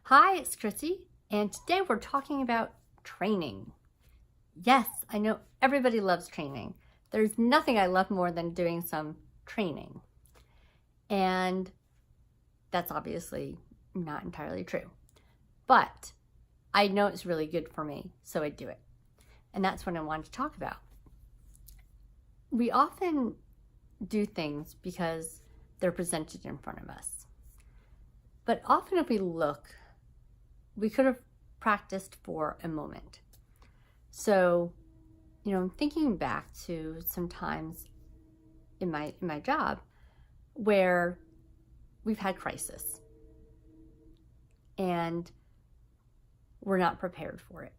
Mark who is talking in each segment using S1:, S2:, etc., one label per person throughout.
S1: Hi, it's Chrissy, and today we're talking about training. Yes, I know everybody loves training. There's nothing I love more than doing some training. And that's obviously not entirely true. But I know it's really good for me, so I do it. And that's what I wanted to talk about. We often do things because they're presented in front of us. But often if we look, we could have practiced for a moment. So, I'm thinking back to some times in my job where we've had crisis and we're not prepared for it.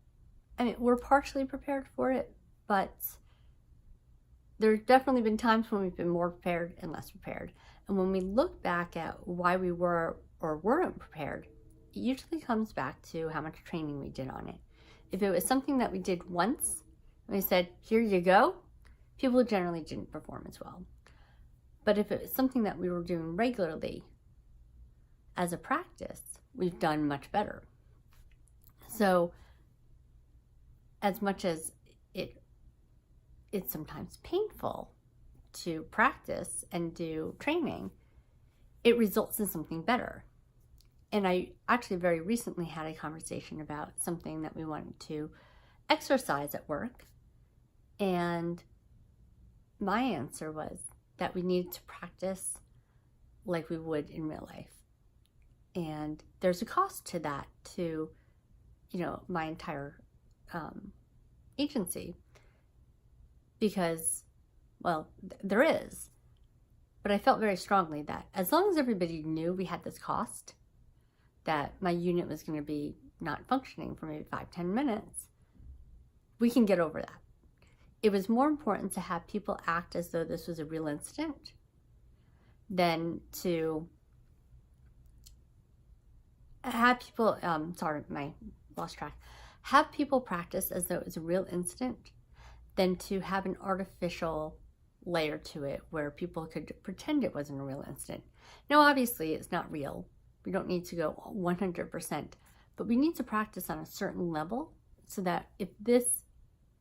S1: I mean, we're partially prepared for it, but there's definitely been times when we've been more prepared and less prepared. And when we look back at why we were or weren't prepared, it usually comes back to how much training we did on it. If it was something that we did once, and we said, here you go, people generally didn't perform as well. But if it was something that we were doing regularly as a practice, we've done much better. So as much as it's sometimes painful to practice and do training, it results in something better. And I actually very recently had a conversation about something that we wanted to exercise at work. And my answer was that we needed to practice like we would in real life. And there's a cost to that, to, my entire agency. Because, there is. But I felt very strongly that as long as everybody knew we had this cost, that my unit was going to be not functioning for maybe 5-10 minutes, we can get over that. It was more important to have people act as though this was a real incident than to have people, have people practice as though it was a real incident than to have an artificial layer to it where people could pretend it wasn't a real incident. Now, obviously, it's not real. We don't need to go 100%, but we need to practice on a certain level so that if this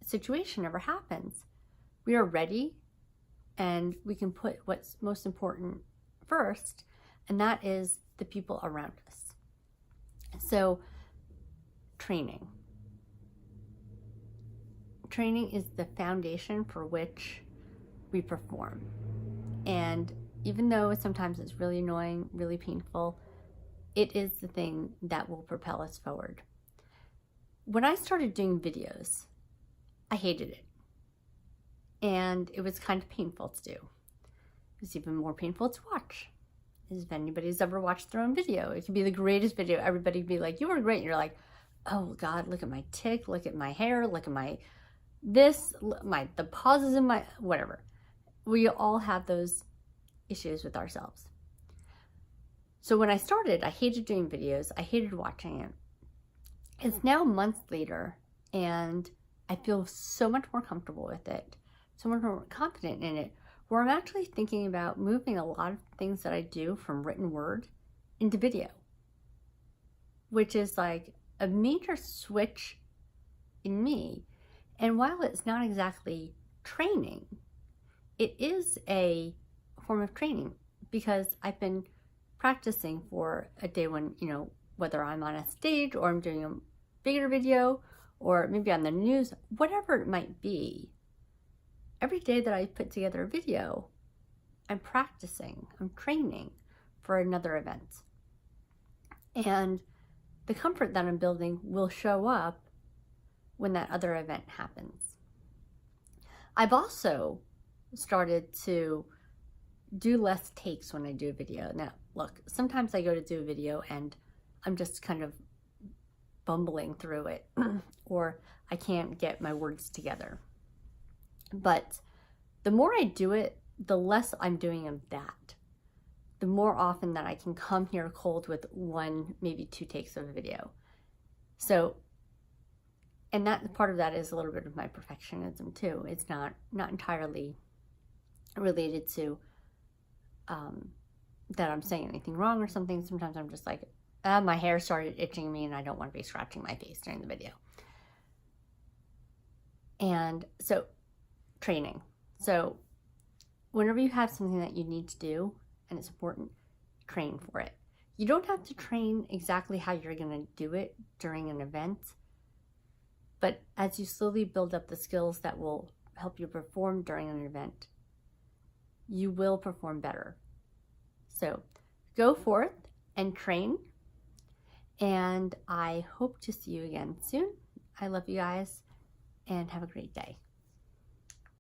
S1: situation ever happens, we are ready and we can put what's most important first, and that is the people around us. So, training. Training is the foundation for which we perform. And even though sometimes it's really annoying, really painful, it is the thing that will propel us forward. When I started doing videos, I hated it. And it was kind of painful to do. It was even more painful to watch. If anybody's ever watched their own video, it could be the greatest video. Everybody would be like, you were great. And you're like, oh God, look at my tick, look at my hair, look at the pauses in my, whatever. We all have those issues with ourselves. So when I started, I hated doing videos. I hated watching it. It's now months later, and I feel so much more comfortable with it, so much more confident in it, where I'm actually thinking about moving a lot of things that I do from written word into video, which is like a major switch in me. And while it's not exactly training, it is a form of training, because I've been practicing for a day when, whether I'm on a stage or I'm doing a bigger video or maybe on the news, whatever it might be, every day that I put together a video, I'm practicing, I'm training for another event. And the comfort that I'm building will show up when that other event happens. I've also started to do less takes when I do a video. Now, look, sometimes I go to do a video and I'm just kind of bumbling through it or I can't get my words together. But the more I do it, the less I'm doing of that. The more often that I can come here cold with 1, maybe 2 takes of a video. So, and that part of that is a little bit of my perfectionism too. It's not entirely related to that I'm saying anything wrong or something. Sometimes I'm just like, My hair started itching me and I don't want to be scratching my face during the video. And so, training. So, whenever you have something that you need to do and it's important, train for it. You don't have to train exactly how you're going to do it during an event, but as you slowly build up the skills that will help you perform during an event, you will perform better. So go forth and train, and I hope to see you again soon. I love you guys, and have a great day.